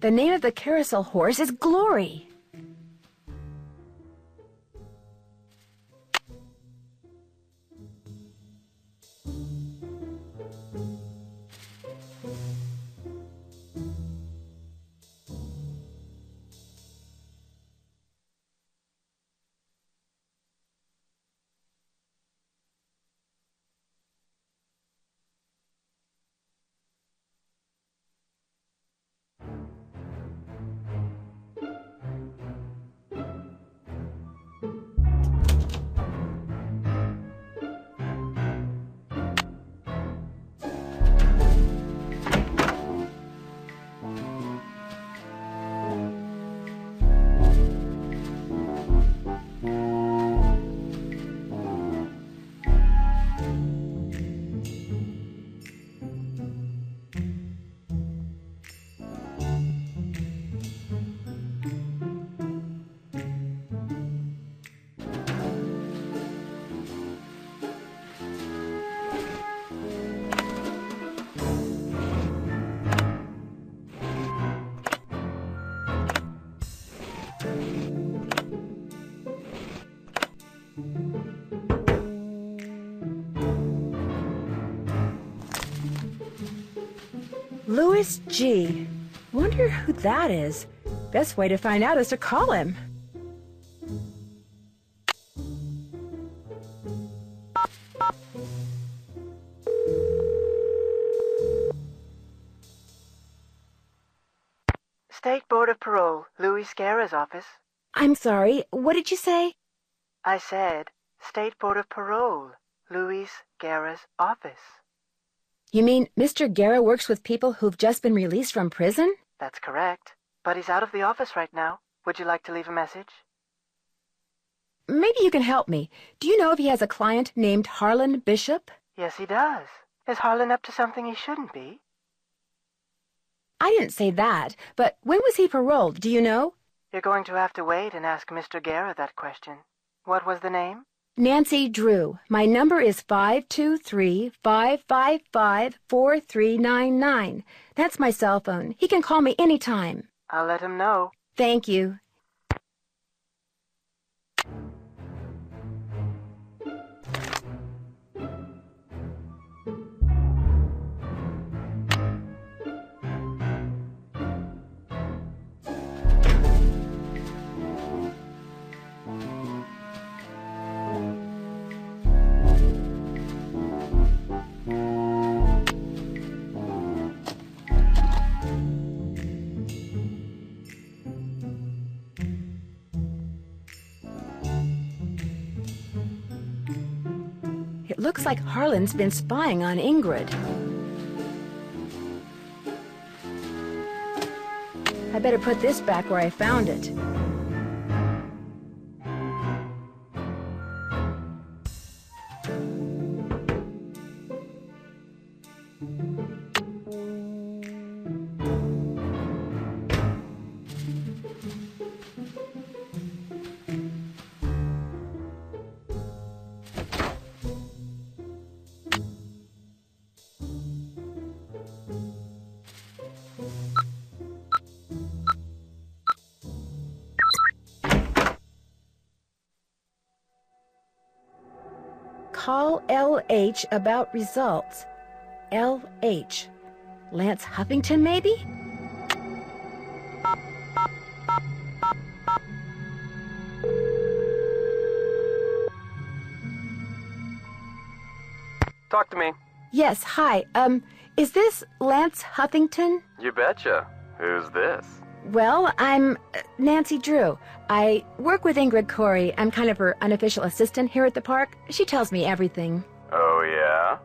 The name of the Carousel horse is Glory. Louis G. Wonder who that is. Best way to find out is to call him. State Board of Parole, Louis Guerra's office. I'm sorry, what did you say? I said, State Board of Parole, Louis Guerra's office. You mean Mr. Guerra works with people who've just been released from prison? That's correct. But he's out of the office right now. Would you like to leave a message? Maybe you can help me. Do you know if he has a client named Harland Bishop? Yes, he does. Is Harlan up to something he shouldn't be? I didn't say that, but when was he paroled, do you know? You're going to have to wait and ask Mr. Guerra that question. What was the name? Nancy Drew. My number is 523-555-4399. That's my cell phone. He can call me anytime. I'll let him know. Thank you. It looks like Harland's been spying on Ingrid. I better put this back where I found it. Call LH about results. LH. Lance Huffington, maybe? Talk to me. Yes, hi. Is this Lance Huffington? You betcha. Who's this? Well, I'm Nancy Drew. I work with Ingrid Corey. I'm kind of her unofficial assistant here at the park. She tells me everything. Oh, yeah?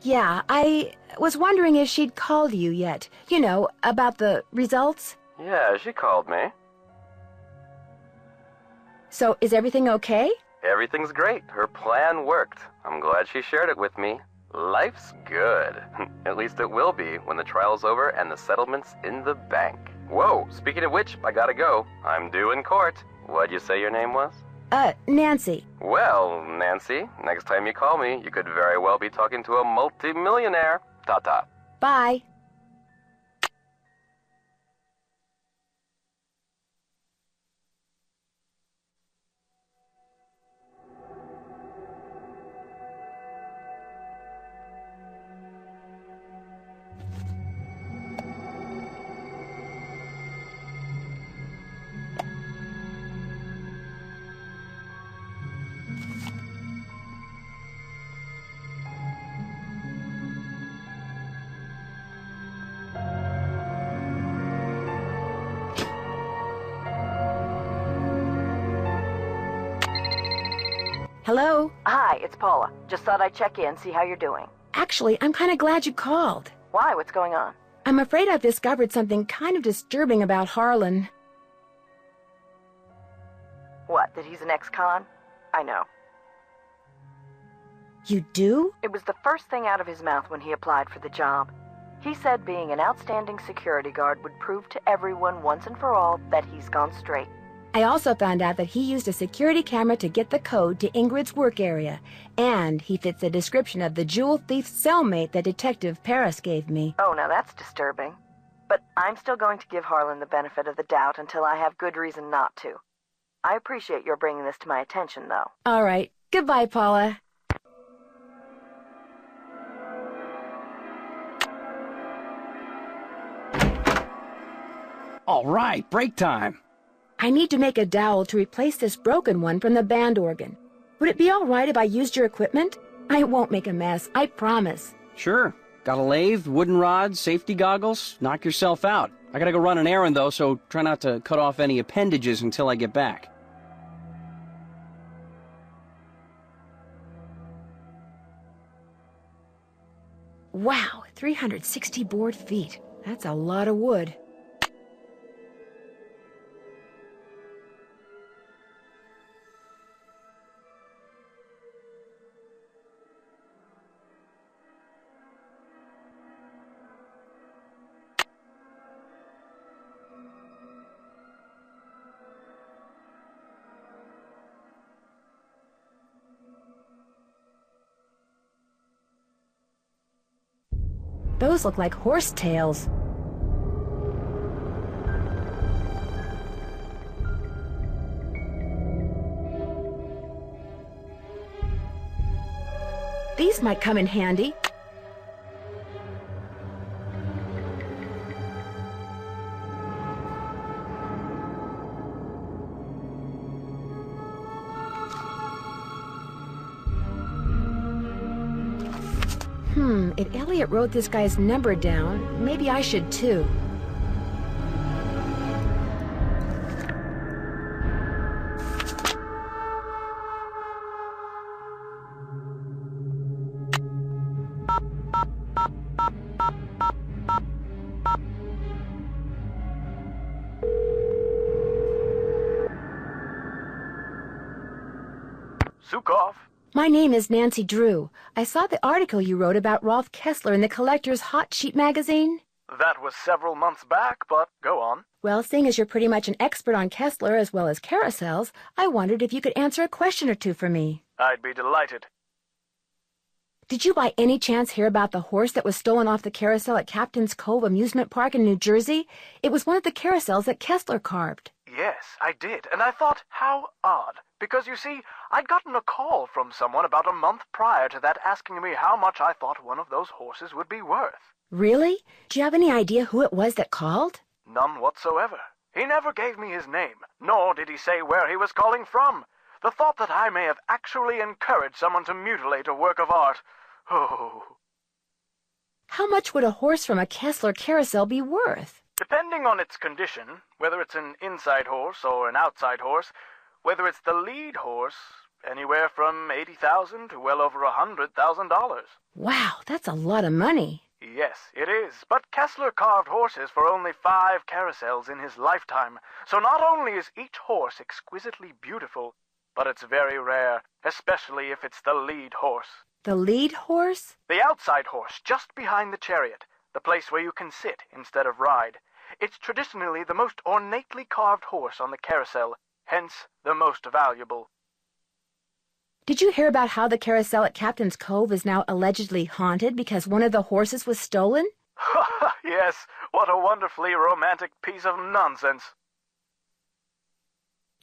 Yeah, I was wondering if she'd called you yet. You know, about the results. Yeah, she called me. So, is everything okay? Everything's great. Her plan worked. I'm glad she shared it with me. Life's good. At least it will be when the trial's over and the settlement's in the bank. Whoa, speaking of which, I gotta go. I'm due in court. What'd you say your name was? Nancy. Well, Nancy, next time you call me, you could very well be talking to a multi-millionaire. Ta-ta. Bye. Hello? Hi, it's Paula. Just thought I'd check in, see how you're doing. Actually, I'm kind of glad you called. Why? What's going on? I'm afraid I've discovered something kind of disturbing about Harland. What, that he's an ex-con? I know. You do? It was the first thing out of his mouth when he applied for the job. He said being an outstanding security guard would prove to everyone once and for all that he's gone straight. I also found out that he used a security camera to get the code to Ingrid's work area, and he fits the description of the jewel thief's cellmate that Detective Paris gave me. Oh, now that's disturbing. But I'm still going to give Harland the benefit of the doubt until I have good reason not to. I appreciate your bringing this to my attention, though. All right. Goodbye, Paula. All right, break time. I need to make a dowel to replace this broken one from the band organ. Would it be all right if I used your equipment? I won't make a mess, I promise. Sure. Got a lathe, wooden rods, safety goggles. Knock yourself out. I gotta go run an errand, though, so try not to cut off any appendages until I get back. Wow, 360 board feet. That's a lot of wood. Those look like horse tails. These might come in handy. If Elliot wrote this guy's number down, maybe I should too. Sukov. My name is Nancy Drew. I saw the article you wrote about Rolf Kessler in the Collector's Hot Sheet magazine. That was several months back, but go on. Well, seeing as you're pretty much an expert on Kessler as well as carousels, I wondered if you could answer a question or two for me. I'd be delighted. Did you by any chance hear about the horse that was stolen off the carousel at Captain's Cove Amusement Park in New Jersey? It was one of the carousels that Kessler carved. Yes, I did, and I thought, how odd. Because, you see, I'd gotten a call from someone about a month prior to that asking me how much I thought one of those horses would be worth. Really? Do you have any idea who it was that called? None whatsoever. He never gave me his name, nor did he say where he was calling from. The thought that I may have actually encouraged someone to mutilate a work of art. Oh. How much would a horse from a Kessler carousel be worth? Depending on its condition, whether it's an inside horse or an outside horse, whether it's the lead horse, anywhere from $80,000 to well over $100,000. Wow, that's a lot of money. Yes, it is, but Kessler carved horses for only 5 carousels in his lifetime, so not only is each horse exquisitely beautiful, but it's very rare, especially if it's the lead horse. The lead horse? The outside horse, just behind the chariot, the place where you can sit instead of ride. It's traditionally the most ornately carved horse on the carousel, hence the most valuable. Did you hear about how the carousel at Captain's Cove is now allegedly haunted because one of the horses was stolen? Yes, what a wonderfully romantic piece of nonsense.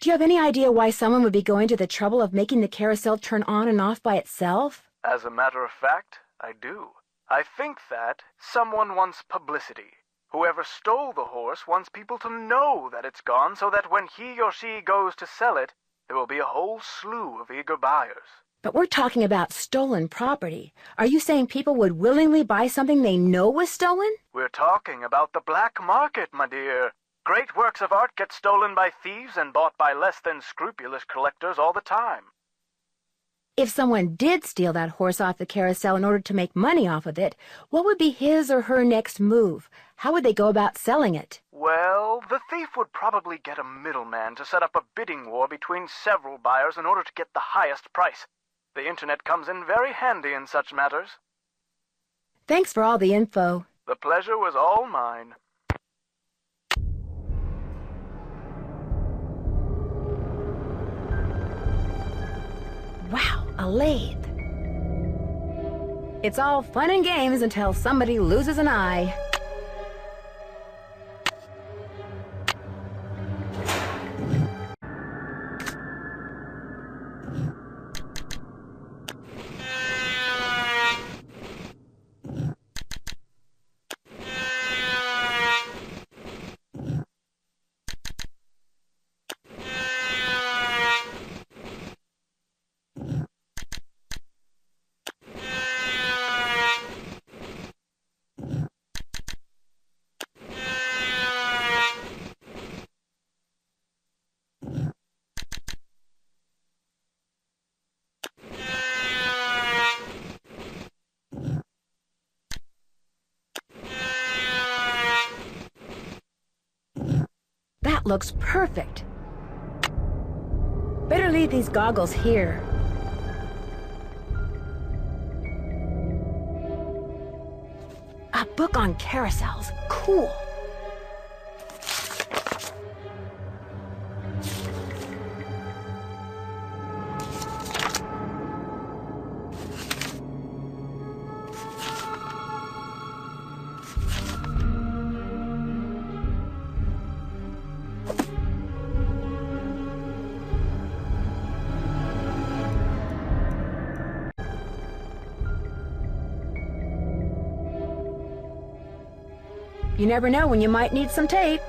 Do you have any idea why someone would be going to the trouble of making the carousel turn on and off by itself? As a matter of fact, I do. I think that someone wants publicity. Whoever stole the horse wants people to know that it's gone so that when he or she goes to sell it, there will be a whole slew of eager buyers. But we're talking about stolen property. Are you saying people would willingly buy something they know was stolen? We're talking about the black market, my dear. Great works of art get stolen by thieves and bought by less than scrupulous collectors all the time. If someone did steal that horse off the carousel in order to make money off of it, what would be his or her next move? How would they go about selling it? Well, the thief would probably get a middleman to set up a bidding war between several buyers in order to get the highest price. The internet comes in very handy in such matters. Thanks for all the info. The pleasure was all mine. Wow, a lathe. It's all fun and games until somebody loses an eye. That looks perfect. Better leave these goggles here. A book on carousels. Cool. You never know when you might need some tape.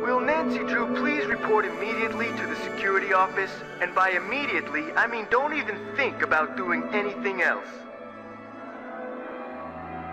Will Nancy Drew please report immediately to the security office? And by immediately, I mean don't even think about doing anything else.